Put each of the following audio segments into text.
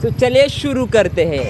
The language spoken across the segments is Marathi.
तो चलिए शुरू करते हैं।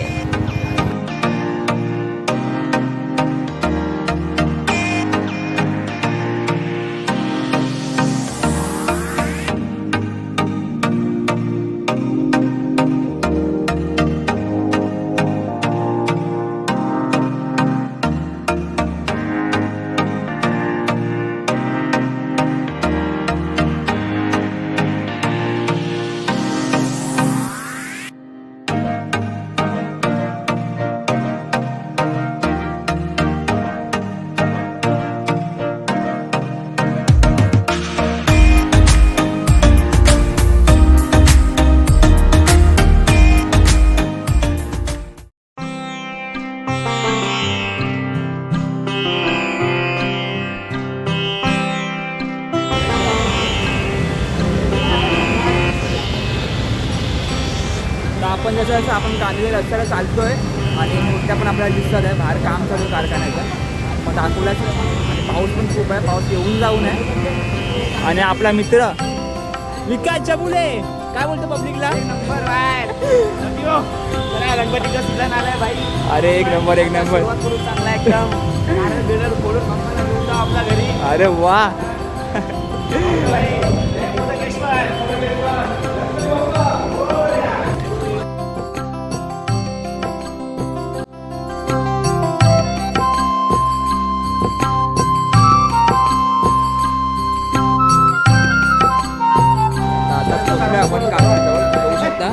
आपण जसं आपण गांधी रस्त्याला चालतोय आणि मूर्त्या पण आपल्याला दिसतात आहे. बाहेर काम चालू कारखान्याचं, मग दाखवलाच. आणि पाऊस पण खूप आहे, पाऊस येऊन जाऊन आहे. आणि आपला मित्र विकास चबुले काय बोलतो पब्लिकला? नंबर गणपतीचा सीझन आलाय भाई. अरे एक नंबर एक नंबर, चांगला एकदम. फोडून मम्माला घेऊन जाऊ आपल्या घरी. अरे वा. आपण कारखान्याजवळ बघू शकता.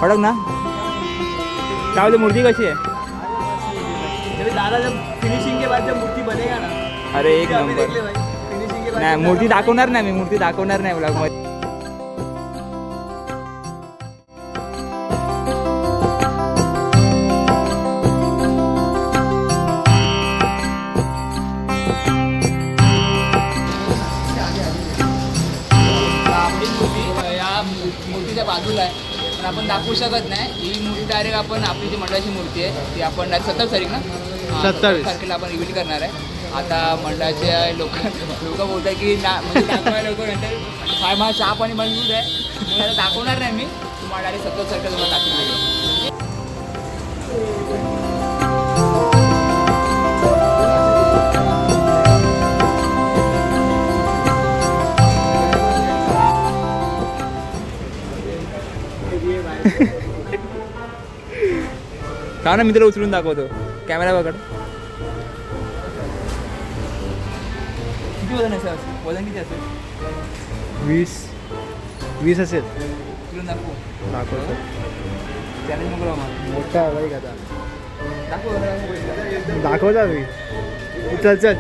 फडक ना काय बोलते, मूर्ती कशी आहे? दादा जब फिनिशिंग के बाद जब मूर्ति बनेगा ना, अरे एक नंबर. फिनिशिंग के बाद नाही मूर्ती दाखवणार नाही, मी मूर्ती दाखवणार नाही ब्लॉग मध्ये. मूर्तीच्या बाजूला आहे, पण आपण दाखवू शकत नाही. ही मूर्ती डायरेक्ट आपण आपली जी मंडळाची मूर्ती आहे ती आपण 27 तारीख ना 27 तारखेला आपण रिव्हील करणार आहे. आता मंडळाचे लोक बोलतात की ना म्हणजे दाखवायला लोक नंतर काय मला चहा पाणी बनवून आहे, मला दाखवणार नाही मी तुम्हाला. डायरेक्ट 27 तारखेला तुम्हाला दाखवणार. का ना मित्र उचलून दाखवतो कॅमेरा बघड. किती वजन आहे सर? वजन किती असेल? 20 असेल. उचलून दाखवतो. चॅलेंज नको मला. मोठा आहे बाई आता. दाखव दाखवता मी. चल चल.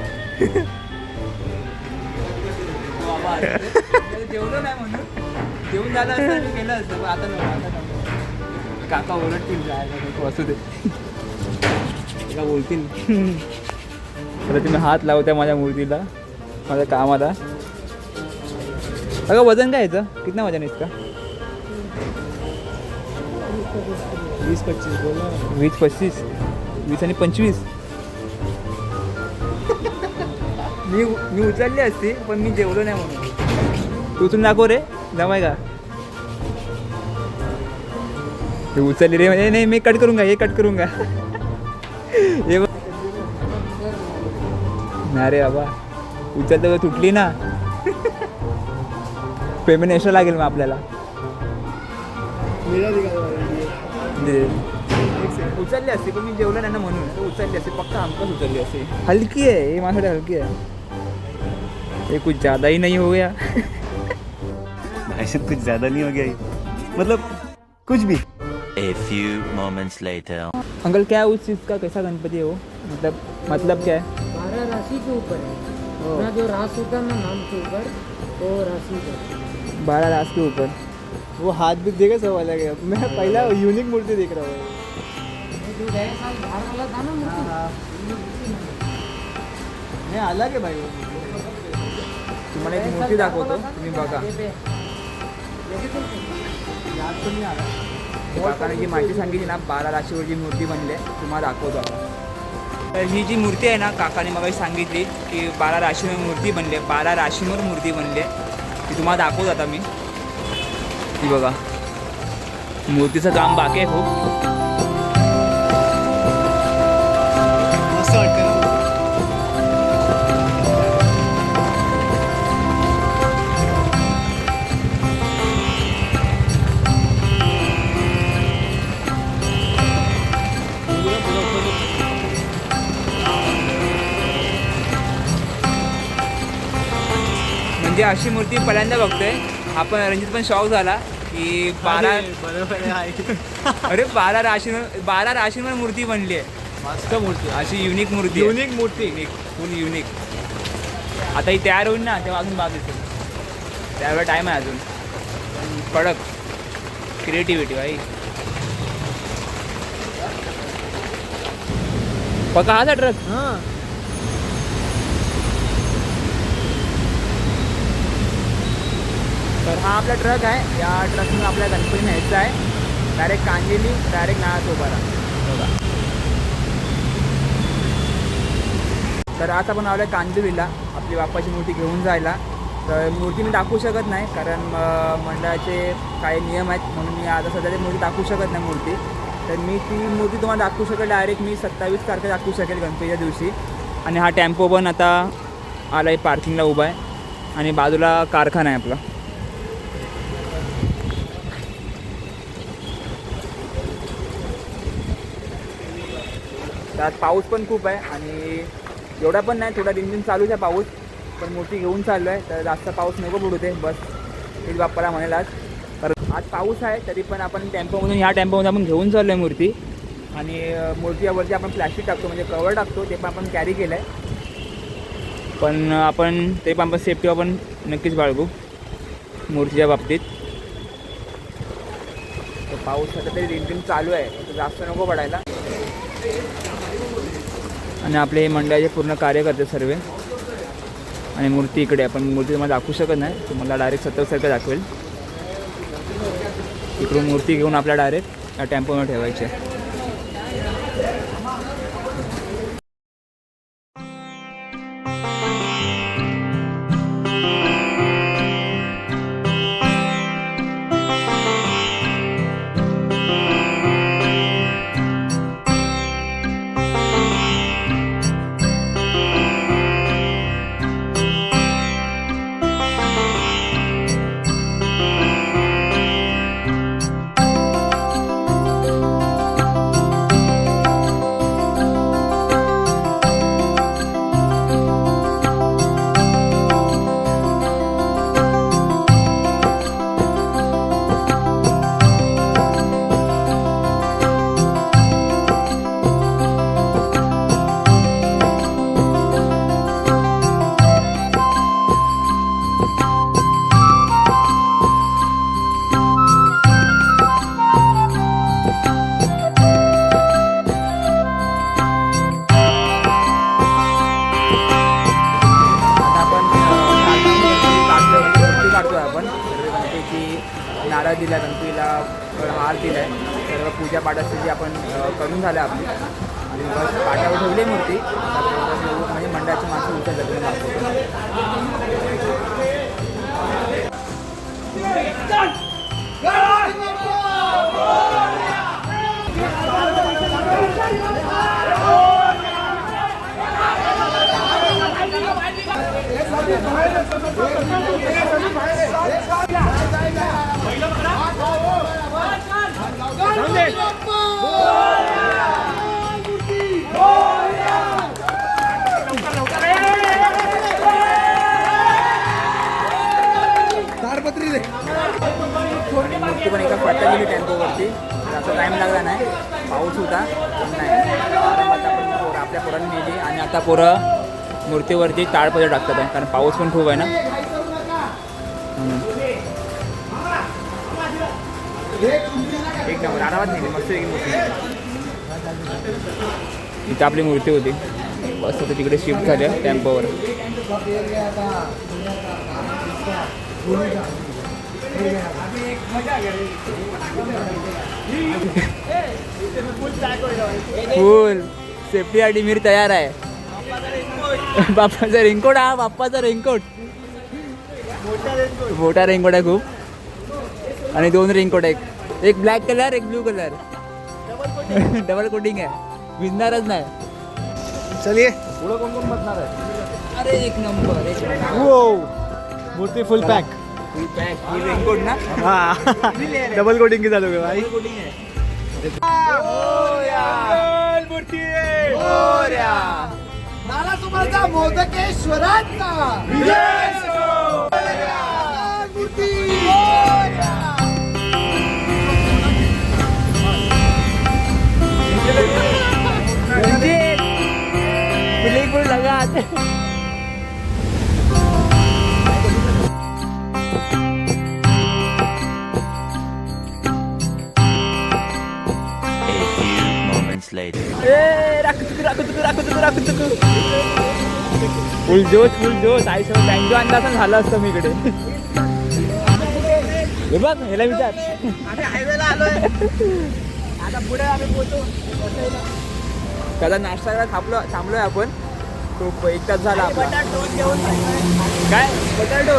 बाबा जेवलो नाही म्हणून जेवून झालं असतं मी केलं असतं, पण आता नको. काका ओरडतील जायला असू दे. का बोलतील आता तुम्ही हात लावत्या माझ्या मूर्तीला, माझ्या कामाला. अगं वजन काय याचं? कितना वजन आहे इसका? 20-25 बोल ना. 20-25. 20 आणि 25. मी उचलली असती, पण मी जेवलो नाही म्हणून. तू उचलून दाखव रे, जमाय का? हे उचलली रे म्हणजे नाही, मी कट करूंगा, हे कट करूंगा. हे नाही रे बाबा, उचलतं तुटली ना. पेमेंट एक्स्ट्रा लागेल मग आपल्याला. उचलली असते पण मी जेवलं नाही ना म्हणून. उचलली असते पक्का, हमकच उचलली असते. हलकी आहे ये, माझ्यासाठी हलकी आहे. ये कुछ ज़्यादा ही नहीं हो गया. ऐसे कुछ ज़्यादा नहीं हो गया ये. मतलब कुछ भी. A few moments later. Uncle क्या है उस चीज़ का, कैसा गणपति है वो? मतलब क्या है? 12 राशि के ऊपर है. अपना जो रास होता है ना नाम के ऊपर, तो राशि का 12 रास के ऊपर. वो हाथ भी देगा सब अलग है. मैं पहला यूनिक मूर्ति देख रहा हूँ. जो गए साल बाहर वाला था ना मूर्ति, नहीं अलग है भाई वो. तुम्हाला एक मूर्ती दाखवतो, तुम्ही बघा. याद तो नहीं आ रहा. काकाने जी माहिती सांगितली ना 12 राशीवर जी मूर्ती बनली आहे तुम्हाला दाखवतो आता. तर ही जी मूर्ती आहे ना काकाने मग सांगितली की 12 राशीवर मूर्ती बनली आहे. 12 राशींवर मूर्ती बनली आहे. ती तुम्हाला दाखवत आता मी. ती बघा मूर्तीचं काम बाकी आहे खूप. मस्त वाटतं ना. म्हणजे अशी मूर्ती पहिल्यांदा बघतोय आपण. रणजित पण शॉक झाला की 12 बरोबर आहे. अरे 12 राशींवर मूर्ती बनली आहे. मस्त मूर्ती. अशी युनिक मूर्ती आहे. युनिक मूर्ती. फुल युनिक. आता ही तयार होईल ना तेव्हा अजून बाग दिसेल. त्यावेळेला टाईम आहे अजून. कडक क्रिएटिव्हिटी भाई. बघा हा ट्रक. हां. तर हा आपला ट्रक आहे. या ट्रकनं आपल्या गणपती न्यायचा आहे डायरेक्ट कांदिवली, डायरेक्ट नाळासोपारा. बघा तर आता आपण आलो आहे कांदिवलीला आपली बाप्पाची मूर्ती घेऊन जायला. तर मूर्ती मी दाखवू शकत नाही कारण मंडळाचे काही नियम आहेत म्हणून मी आता सध्या ती मूर्ती दाखवू शकत नाही मूर्ती. तर मी ती मूर्ती तुम्हाला दाखवू शकेल डायरेक्ट मी 27 तारखेला दाखवू शकेल गणपतीच्या दिवशी. आणि हा टेम्पो पण आता आला आहे पार्किंगला उभा आहे आणि बाजूला कारखाना आहे आपला. त्यात पाऊस पण खूप आहे आणि एवढा पण नाही, थोडा रिमझिम चालूच आहे पाऊस. पण मूर्ती घेऊन चाललो आहे तर जास्त पाऊस नको पडू दे बस हेच बाप्पाला म्हणेल आज. तर आज पाऊस आहे तरी पण आपण टेम्पोमधून ह्या टेम्पोमध्ये आपण घेऊन चाललो आहे मूर्ती. आणि मूर्तीवरती आपण प्लॅस्टिक टाकतो म्हणजे कवर टाकतो ते पण आपण कॅरी केलं आहे. पण आपण ते पण आपण सेफ्टी आपण नक्कीच बाळगू मूर्तीच्या बाबतीत. तर पाऊस आता तरी रिमझिम चालू आहे तर जास्त नको पडायला. आणि आपले हे मंडळाचे पूर्ण कार्यकर्ते सर्व आणि मूर्ती इकडे. आपण मूर्ती तुम्हाला दाखवू शकत नाही, तुम्हाला डायरेक्ट 27 तारखेला दाखवेल. इकडून मूर्ती घेऊन आपल्या डायरेक्ट या टेम्पोमध्ये ठेवायची आहे. नारळ दिला, गणपतीला हार दिला आहे, सर्व पूजापाठाची जी आपण करून झालं आपली आणि बस पाटावर ठेवली मूर्ती. म्हणजे मंडळाची माणसं उचलतात मूर्ती पण एका पट्ट्या गेली टेम्पोवरती. जास्त टाईम लागला नाही, पाऊस होता नाही. आता आपण आपल्या पोरांनी नेली आणि आता पोरं मूर्तीवरती ताडपत्र टाकतात आहे कारण पाऊस पण खूप आहे ना. एक नंबर आरामात नेली मस्त एक मूर्ती. इथं आपली मूर्ती होती बस आता तिकडे शिफ्ट झाली आहे टेम्पोवर. फुल सेफ्टीसाठी मी तयार आहे. बाप्पाचा रेनकोट, हा बाप्पाचा रेनकोट. मोठा रेनकोट आहे खूप आणि 2 रेनकोट आहेत, एक ब्लॅक कलर एक ब्लू कलर. डबल कोटिंग आहे, भिजणारच नाही. चलिए. पुढं कोण कोण बसणार आहे? अरे एक नंबर, एक नंबर. वो मूर्ती फुल पॅक. ही रेनकोट ना. हा डबल कोटिंग की झालं भाई. कोटिंग आहे. A few moments later. फुल जोश आईसोबत बँजो आणला असं झालं असतं मी इकडे. हे बघ ह्याला विचार. हायवेला आलोय आता, पुढे आम्ही पोहोचू. त्याचा नाश्ता करायला थांबलोय आपण. खूप 1 तास झाला आपला. काय बटाटो.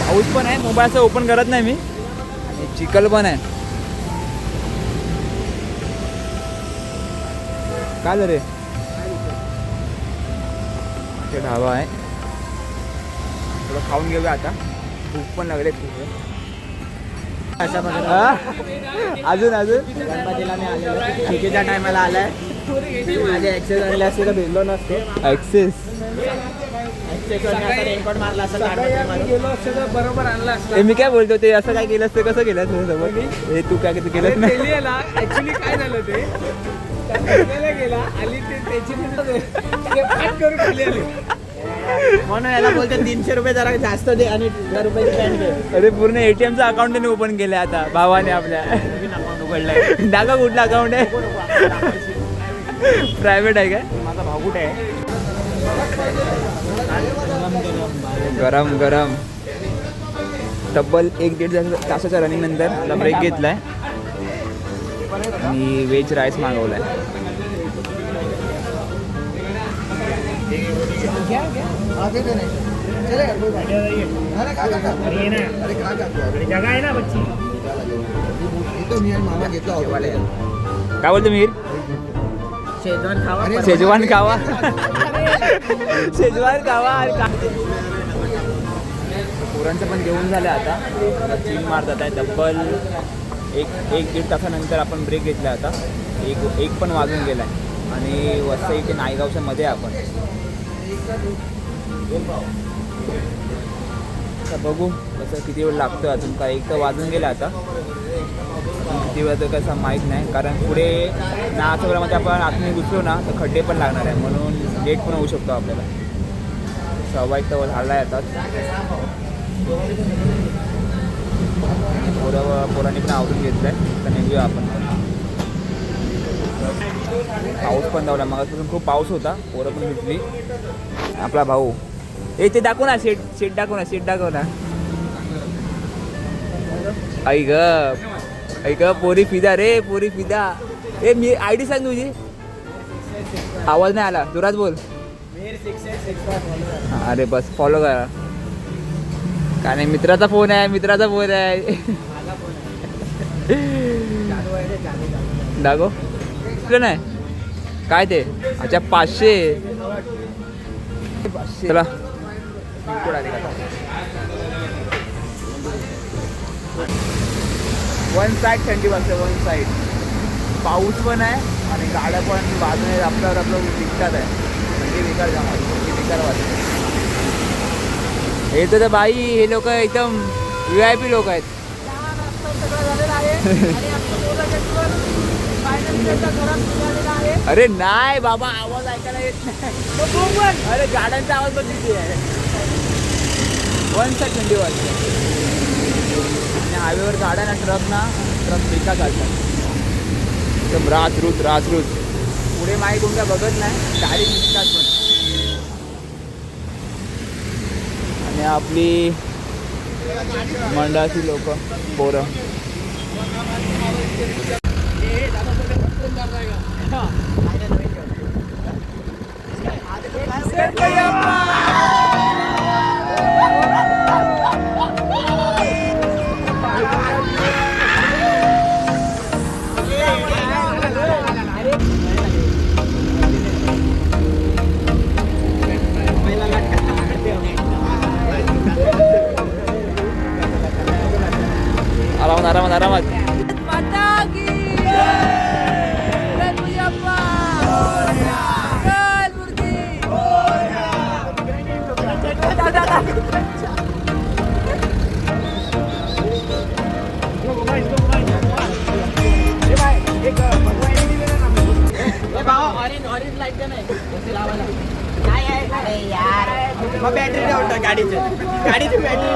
पाऊस पण आहे, मोबाईलचं ओपन करत नाही मी, आणि चिखल पण आहे. काय झालं रे. ते ढाबा आहे, थोडं खाऊन घेऊया आता, भूक पण लागले खूप. अजून गणपतीला मी आलेलो ठेकीच्या टायमाला आलाय. माझे ॲक्सेस आणले असते तर भेटलो नसते. ॲक्सेस. रेनकोट मारला असं गेलो असतं तर बरोबर आणला असतं. ते मी काय बोलतो, ते असं काय केलं असतं, कसं केलं असतं समोर. हे तू काय केलंच नाही. तेलियाला ऍक्च्युली काय झालं ते, त्या गेला आली ते त्याची ते पाठ करून खाली आली. म्हणून याला बोलते 300 रुपये जरा जास्त दे आणि 1000 रुपये पॅन्ट दे. अरे पूर्ण ATMचं अकाउंट त्याने ओपन केलंय आता भावाने आपल्या. अकाउंट उघडलंय. दाखवा कुठलं अकाउंट आहे. प्रायव्हेट आहे काय. माझा भाऊ कुठे आहे. गरम गरम. तब्बल 1-1.5 तासाच्या रनिंग नंतर आता ब्रेक घेतलाय आणि व्हेज राईस मागवलाय. काय बोलतो मीर. शेजवान खावा. शेजवान खावा. पोरांचं पण जेवण झालं आता. 3 मारतात आहे तब्बल 1-1.5 तासानंतर आपण ब्रेक घेतला आता. एक पण वाजून गेला आहे आणि वसई इथे नायगावच्या मध्ये आपण. आता बघू कसं किती वेळ लागतो अजून. काय 1 तर वाजून गेला आता, किती वेळ तर कसं माहीत नाही, कारण पुढे नाथपुरामध्ये आपण आतमध्ये घुसलो ना तर खड्डे पण लागणार आहे, म्हणून लेट पण होऊ शकतो आपल्याला. 1:15 तर झाला आहे आता. पोरांनी पण आवरून घेतलं आहे, तर निघूया आपण. पाऊस पण धावला, मगापासून खूप पाऊस होता, पोरं पण घेतली. आपला भाऊ ते दाखव ना, शेट दाखव ना, शेट दाखव ना. ऐक पोरी फिदा रे, पोरी फिदा. मी ID सांग तुझी. आवाज नाही आला, जोरात बोल. अरे बस फॉलो करा. काय नाही, मित्राचा फोन आहे, मित्राचा फोन आहे. दाखव नाही काय ते. अच्छा 500. चला वन साईड थंडी वाजते, वन साईड. पाऊस पण आहे आणि गाड्या पण बाजूने आपलं दिसतात आहे. थंडी बेकार बेकार वाजते. हे तर बाई, हे लोक एकदम VIP लोक आहेत. अरे नाही बाबा, आवाज ऐकायला येत नाही. अरे गाड्यांचा आवाज पण किती आहे. वन साईड थंडी वाजते आणि हायवेवर गाड्या ना, ट्रक बेकार चालतात एकदम राजरूच. पुढे माहीत कोण काय बघत नाही, गाडी निघतात पण. आणि आपली मंडळाची लोक पोरं. ऑरेंज लाईट का नाही लावायला काय आहे अरे यार मग बॅटरी ठेवतो गाडीची बॅटरी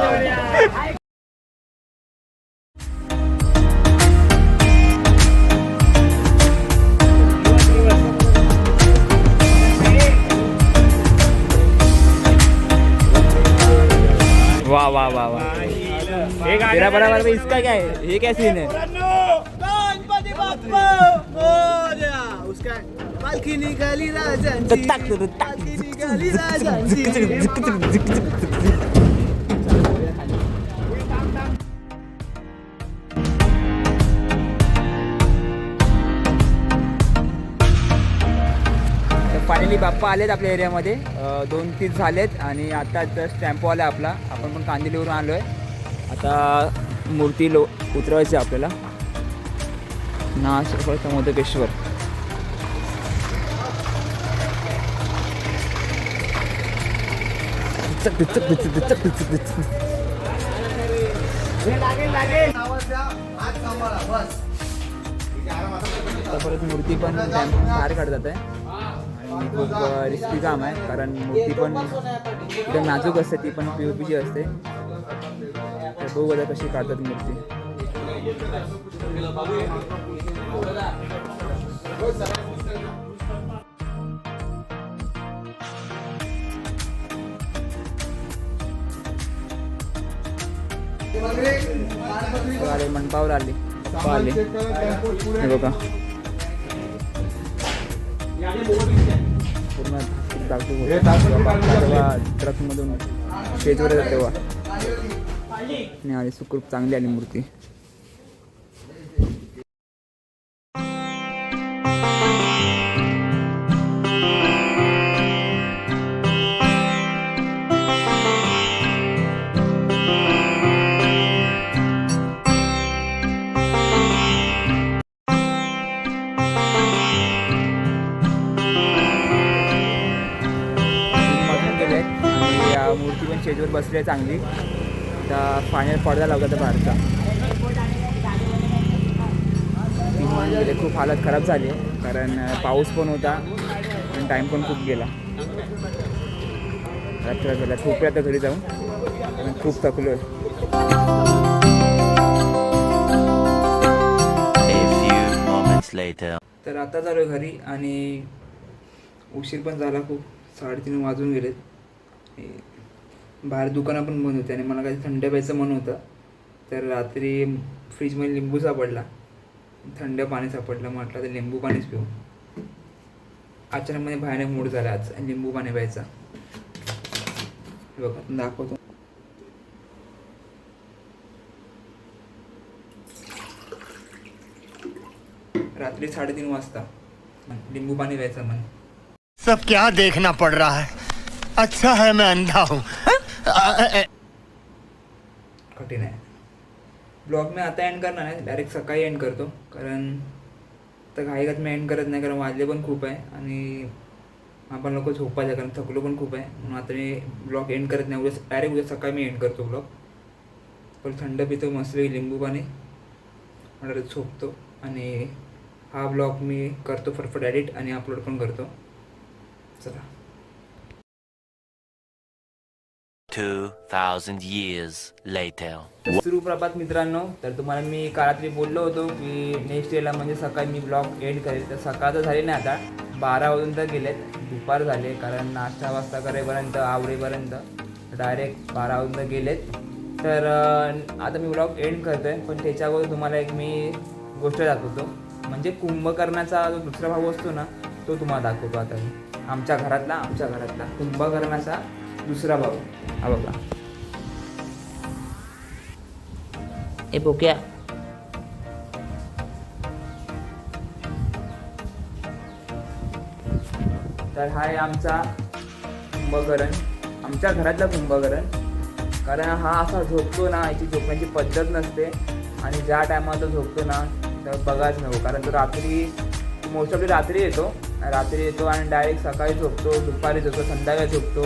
वाह वाह वाह वाह तेरा बराबर में इसका क्या है, ये क्या सीन है? गणपती बाप्पा उसका पालखी निघाली राजांची पालखी निघाली राजांची फायनली बाप्पा आलेत आपल्या एरियामध्ये 2-3 झालेत आणि आता जस्ट टेम्पो आला आपला. आपण पण कांदिवलीवरून आलो आहे. आता मूर्ती उतरवायची आपल्याला. नाशिक मोदकेश्वर. परत मूर्ती पण बाहेर काढतात आहे. खूप रिस्की काम आहे कारण मूर्ती पण एकदम नाजूक असते, ती पण POPची असते. तर बघू आता कशी काढतात मूर्ती. आले मंडपावर आले हे बघा पूर्ण तेव्हा ट्रकमधून स्टेजवर येतात तेव्हा आणि आली सुखरूप चांगली आली मूर्ती. मूर्ती पण स्टेजवर बसली आहे चांगली. आता फायनल पडदा लावतात बाहेरचा. 3 महिने गेले, खूप हालत खराब झाली आहे कारण पाऊस पण होता आणि टाईम पण खूप गेला. रात्र गेला. झोपे आता घरी जाऊन आणि खूप थकलो आहे. तर आता झालो घरी आणि उशीर पण झाला खूप. 3:30 वाजून गेलेत. बाहेर दुकानं पण बंद होते आणि मला काही थंड प्यायचं मन होतं. तर रात्री फ्रीजमध्ये लिंबू सापडला, थंड पाणी सापडलं. म्हटलं तर लिंबू पाणीच पिऊ. अचानकमध्ये भयानक मूड झाला आज लिंबू पाणी प्यायचा. बघा दाखवतो. रात्री 3:30 वाजता लिंबू पाणी प्यायचं मन. सब क्या देखना पड़ रहा है. अच्छा है मैं अंधा हूँ. कठीण आहे. ब्लॉग मी आता एंड करणार आहे, डायरेक्ट सकाळी एंड करतो कारण तर घाईघात मी एंड करत नाही कारण वाजले पण खूप आहे आणि आपण लोक झोपायचं कारण थकलो पण खूप आहे. म्हणून आता मी ब्लॉग एंड करत नाही. उद्या डायरेक्ट उद्या सकाळी मी एंड करतो ब्लॉग. पण थंड पितो मस्त लिंबू पाणी मला झोपतो आणि हा ब्लॉग मी करतो फटफट एडिट आणि अपलोड पण करतो. चला. 2000 years later. सुप्रभात मित्रांनो. तर तुम्हाला मी कारात्री बोललो होतो की नेक्स्ट डेला म्हणजे सकाळी मी ब्लॉग एंड करेल. तर सकाळ तर झाली नाही, आता 12 वाजून तर गेलेत, दुपार झाले कारण नाश्ता वास्ता करेपर्यंत आवरेपर्यंत डायरेक्ट 12 वाजून तर गेलेत. तर आता मी ब्लॉग एंड करतो आहे. पण त्याच्यावर तुम्हाला एक मी गोष्ट दाखवतो. म्हणजे कुंभकर्णाचा जो दुसरा भाऊ असतो ना तो तुम्हाला दाखवतो आता मी. आमच्या घरातला कुंभकर्णाचा दुसरा भाऊ. हा बघा. ए पोक्या. तर हा आहे आमचा कुंभकर्ण, आमच्या घरातला कुंभकर्ण. कारण हा असा झोपतो ना, याची झोपण्याची पद्धत नसते आणि ज्या टायमाला तो झोपतो ना तर बघाच नको. कारण तो रात्री मोस्ट ऑफ रात्री येतो आणि डायरेक्ट सकाळी झोपतो, दुपारी झोपतो, संध्याकाळी झोपतो.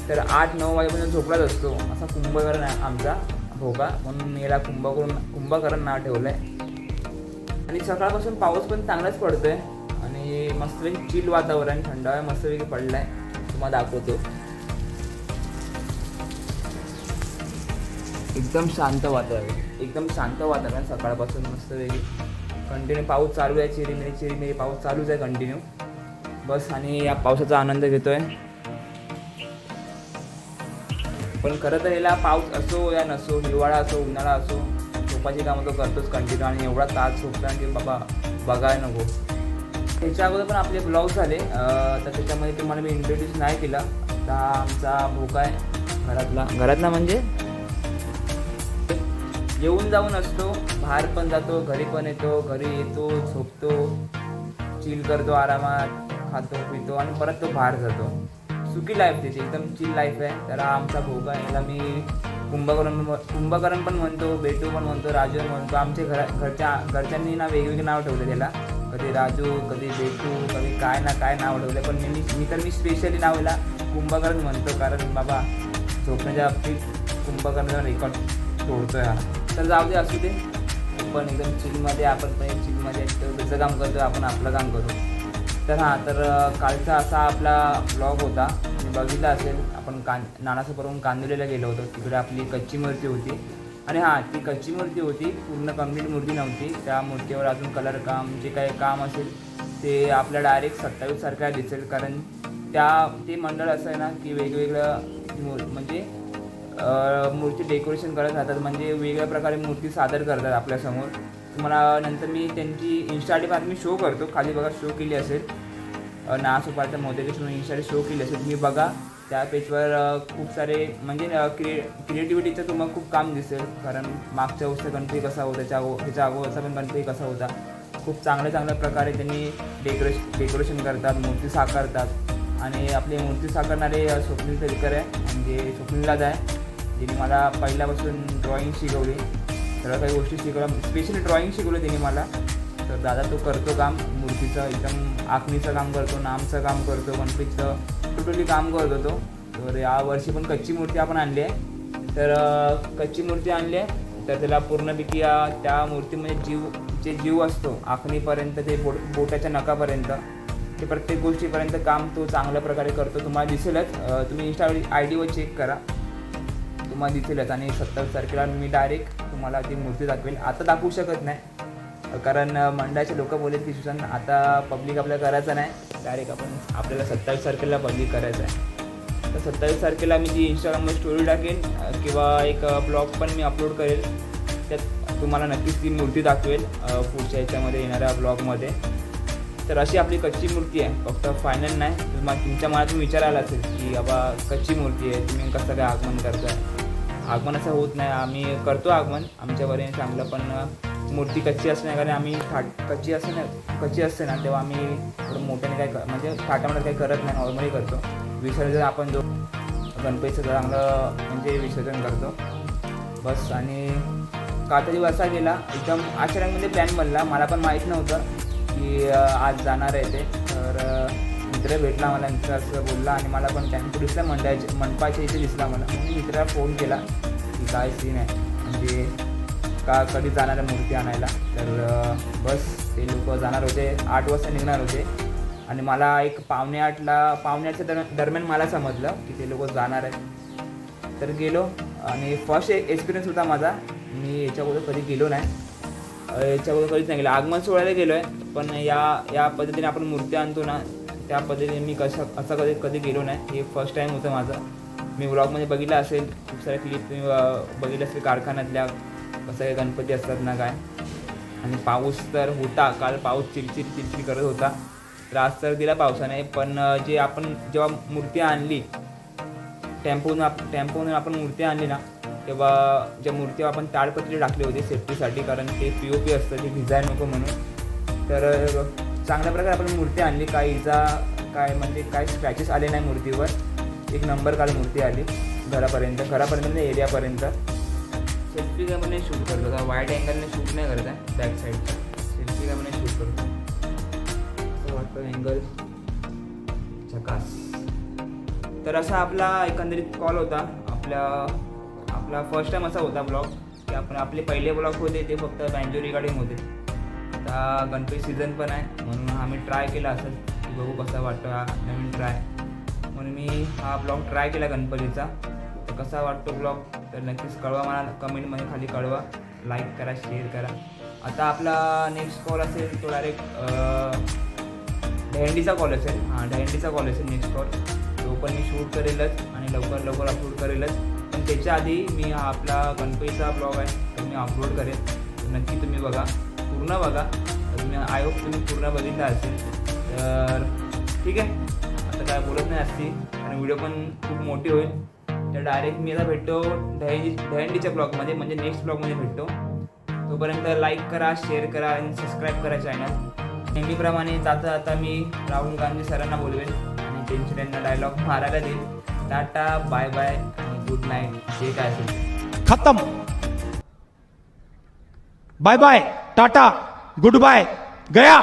तर 8-9 वाजेपर्यंत झोपलाच असतो. असा कुंभकर्ण आहे आमचा भोका, म्हणून याला कुंभकर्ण नाव ठेवलं आहे. आणि सकाळपासून पाऊस पण चांगलाच पडतो आहे आणि मस्तपैकी चिल वातावरण, थंडावा मस्तपैकी पडला आहे. तुम्हाला दाखवतो. एकदम शांत वातावरण सकाळपासून मस्तपैकी. कंटिन्यू पाऊस चालू आहे, चिरीमिरी पाऊस चालूच आहे कंटिन्यू. बस आणि या पावसाचा आनंद घेतोय. पण खरं तर याला पाऊस असो या नसो, हिवाळा असो उन्हाळा असो, झोपाची कामं तो करतोच कंटिन्यू. आणि एवढा तास झोपला की बाबा बघायला नको. त्याच्या अगोदर पण आपले ब्लॉग झाले, तर त्याच्यामध्ये तुम्हाला मी इंट्रोड्यूस नाही केला. आता आमचा भोका आहे घरातला म्हणजे येऊन जाऊन असतो, बाहेर पण जातो, घरी पण येतो, घरी येतो, झोपतो, चिल करतो, आरामात खातो पितो आणि परत तो बाहेर जातो. सुखी लाईफ त्याची, एकदम चिल लाईफ आहे. तर आमचा भोगा याला मी कुंभकर्ण पण म्हणतो, बेटू पण म्हणतो, राजू पण म्हणतो. आमच्या घरच्यांनी ना वेगवेगळे नाव ठेवले त्याला, कधी राजू, कधी बेटू, कधी काय नाव ठेवले. पण मी स्पेशली नाव याला कुंभकर्ण म्हणतो, कारण बाबा झोपण्याच्या बाबतीत कुंभकर्ण रेकॉर्ड तोडतोय हा. तर जाऊ दे, असू दे. पण एकदम चिलमध्ये आपण पण चिलमध्ये त्याचं काम करतो, आपण आपलं काम करू. तर कालचा असा आपला ब्लॉग होता. तुम्ही बघितला असेल, आपण नानासाहेबवरून कांदिवलीला गेलो होतो. तिकडे आपली कच्ची मूर्ती होती. आणि ती कच्ची मूर्ती होती, पूर्ण कंप्लीट मूर्ती नव्हती. त्या मूर्तीवर अजून कलर काम जे काही काम असेल ते आपल्या डायरेक्ट 27 तारखेला दिसेल. कारण ते मंडळ असं आहे ना की वेगवेगळं म्हणजे मूर्ती डेकोरेशन करत राहतात, म्हणजे वेगळ्या प्रकारे मूर्ती सादर करतात आपल्यासमोर. तुम्हाला नंतर मी त्यांची Insta I D me show करतो, खाली बघा शो केली असेल, नासोपार्थ मोदकेश म्हणून इन्स्टा शो केली असेल. तुम्ही बघा त्या पेजवर खूप सारे म्हणजे क्रिएटिव्हिटीचं तुम्हाला खूप काम दिसेल. कारण मागच्या वर्षी गणपती कसा होता, त्याच्या अगोदरचा पण गणपती कसा होता. खूप चांगल्या प्रकारे त्यांनी डेकोरेशन करतात, मूर्ती साकारतात. आणि आपली मूर्ती साकारणारे स्वप्नील तळकर आहे, म्हणजे स्वप्नील दादा आहे, ज्यांनी मला पहिल्यापासून ड्रॉइंग शिकवली, सगळ्या काही गोष्टी शिकवल्या, स्पेशली ड्रॉइंग शिकवलं त्यांनी मला. तर दादा तो करतो काम मूर्तीचं, एकदम आखणीचं काम करतो, नामचं काम करतो, गणपतीचं टोटली काम करतो तो. तर यावर्षी पण कच्ची मूर्ती आपण आणली आहे. तर कच्ची मूर्ती आणली आहे, तर त्याला पूर्णपैकी त्या मूर्तीमध्ये जीव असतो, आखणीपर्यंत ते बोटाच्या नखापर्यंत, ते प्रत्येक गोष्टीपर्यंत काम तो चांगल्या प्रकारे करतो. तुम्हाला दिसेलच, तुम्ही इन्स्टा आय डीवर चेक करा, तुम्हाला दिसेलच. आणि 27 तारखेला मी डायरेक्ट तुम्हाला ती मूर्ती दाखवेल. आता दाखवू शकत नाही, कारण मंडळाचे लोक बोलेत की सुशांत आता पब्लिक आपल्याला करायचं नाही, डायरेक्ट आपल्याला 27 तारखेला पब्लिक करायचं आहे. तर 27 तारखेला मी ती इंस्टाग्रामवर स्टोरी टाकेल किंवा एक ब्लॉग पण मी अपलोड करेल. त्यात तुम्हाला नक्कीच ती मूर्ती दाखवेल पुढच्या ह्याच्यामध्ये येणाऱ्या ब्लॉगमध्ये. तर अशी आपली कच्ची मूर्ती आहे, फक्त फायनल नाही. तुमच्या मनातून विचार आला असेल की बाबा कच्ची मूर्ती आहे, तुम्ही कसं काय आगमन करताय. आगमन असं होत नाही, आम्ही करतो आगमन आमच्यावरील चांगलं, पण मूर्ती कच्ची असणे कारण आम्ही कच्ची असते ना तेव्हा आम्ही थोडं मोठ्याने काय म्हणजे थाटामध्ये काही करत नाही, नॉर्मली करतो. विसर्जन आपण जो गणपतीचं चांगलं म्हणजे विसर्जन करतो बस. आणि कालचा दिवस असा गेला, एकदम आश्चर्यामध्ये प्लॅन बनला, मला पण माहीत नव्हतं की आज जाणार आहे ते. तर मित्र भेटला मला, मित्र असं बोलला आणि मला पण टॅम्पो दिसला मंडपाच्या इथे दिसला मला. मी मित्राला फोन केला की काय सीन आहे, म्हणजे कधी जाणार आहे मूर्ती आणायला. तर बस ते लोक जाणार होते, 8 वाजता निघणार होते आणि मला एक पावणे आठच्या दरम्यान मला समजलं की ते लोक जाणार आहेत. तर गेलो आणि फर्स्ट एक्सपिरियन्स होता माझा. मी याच्या अगोदर कधी गेलो नाही, कधीच नाही गेलो. आगमन सोहळ्याला गेलो आहे, पण या पद्धतीने आपण मूर्ती आणतो ना त्या पद्धतीने मी कधी गेलो नाही. हे फर्स्ट टाईम होतं माझं. मी व्लॉगमध्ये बघितलं असेल, खूप सारे क्लिप तुम्ही बघितलं असेल कारखान्यातल्या, कसं काय गणपती असतात ना काय. आणि पाऊस तर होता, काल पाऊस चिरचिर करत होता. त्रास तर दिला पावसाने, पण जे आपण जेव्हा मूर्ती आणली टेम्पोनं आपण मूर्ती आणली ना, तेव्हा ज्या मूर्तीवर आपण ताडपत्री टाकली होती सेफ्टीसाठी, कारण ते POP असतं, ते भिजायला नको म्हणून. तर चांगल्या प्रकारे आपण मूर्ती आणली, काय स्क्रॅचेस आले नाही मूर्तीवर. एक नंबर काल मूर्ती आली घरापर्यंत म्हणजे एरियापर्यंत. सेल्फी कॅमेराने शूट करतो होता, वाईड अँगलने शूट नाही करत आहे, बॅक साईडचा सेल्फी कॅमेराने शूट करतो. असं वाटतं अँगल झकास. तर असा आपला एकंदरीत कॉल होता. आपला फर्स्ट टाईम असा होता ब्लॉग की आपण आपले पहिले ब्लॉग होते ते फक्त बँजो रिगार्डिंग होते. आता गणपती सीझन पण आहे म्हणून आम्ही ट्राय केला असं की बघू कसा वाटतो हा नवीन ट्राय, म्हणून मी हा ब्लॉग ट्राय केला गणपतीचा. तर कसा वाटतो ब्लॉग तर नक्कीच कळवा, मला कमेंटमध्ये खाली कळवा, लाईक करा, शेअर करा. आता आपला नेक्स्ट कॉल असेल तो डायरेक्ट दहीहंडीचा कॉल असेल. हां, दहीहंडीचा कॉल असेल नेक्स्ट कॉल. तो पण मी शूट करेलच आणि लवकर अपलोड करेलच. पण त्याच्या आधी मी हा आपला गणपतीचा ब्लॉग आहे तो मी अपलोड करेल. नक्की तुम्ही बघा, पूर्ण बघा. तर मी आय होप तुम्ही पूर्ण बघितला असेल. तर ठीक आहे, आता काय बोलत नाही असती आणि व्हिडिओ पण खूप मोठी होईल. तर डायरेक्ट मी आता भेटतो दहीहंडीच्या ब्लॉगमध्ये, म्हणजे नेक्स्ट ब्लॉगमध्ये भेटतो. तोपर्यंत लाईक करा, शेअर करा आणि सबस्क्राईब करा चॅनल. नेहमीप्रमाणे आता मी राहुल गांधी सरांना बोलवेल आणि त्यांना डायलॉग मारायला देईल. टाटा, बाय बाय आणि गुड नाईट, जे काय असेल. खत्म. Bye bye, tata, goodbye, गया.